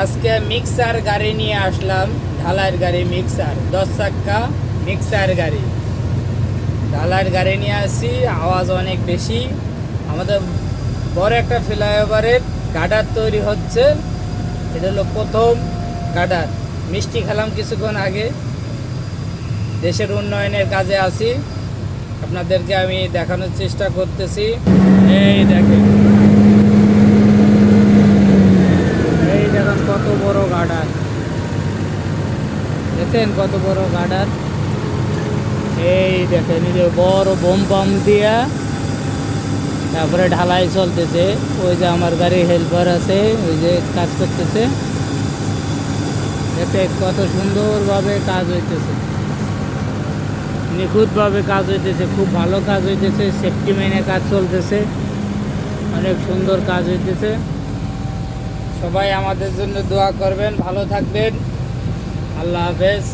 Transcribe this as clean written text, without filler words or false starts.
আজকে মিক্সার গাড়ি নিয়ে আসলাম, ঢালাইয়ের গাড়ি মিক্সার, 10 চাক্কা মিক্সার গাড়ি। ঢালাইয়ের গাড়ি নিয়ে আসি, আওয়াজ অনেক বেশি। আমাদের বড় একটা ফ্লাইওভারের গার্ডার তৈরি হচ্ছে, এটা হলো প্রথম গার্ডার। মিষ্টি খেলাম কিছুক্ষণ আগে, দেশের উন্নয়নের কাজে আছি, আপনাদেরকে আমি দেখানোর চেষ্টা করতেছি। এই দেখেন, এই দেখেন কত বড় গার্ডার, দেখেন কত বড় গার্ডার। এই দেখেন, এই যে বড় বোম বাম দিয়া তারপরে ঢালাই চলতেছে। ওই যে আমার গাড়ি হেল্পার আছে, ওই যে কাজ করতেছে। দেখেন কত সুন্দরভাবে কাজ হইতেছে, নিখুঁতভাবে কাজ হইতেছে, খুব ভালো কাজ হইতেছে, সেফটি মেনে কাজ চলতেছে, অনেক সুন্দর কাজ হইতেছে। সবাই আমাদের জন্য দোয়া করবেন, ভালো থাকবেন। আল্লাহ হাফেজ।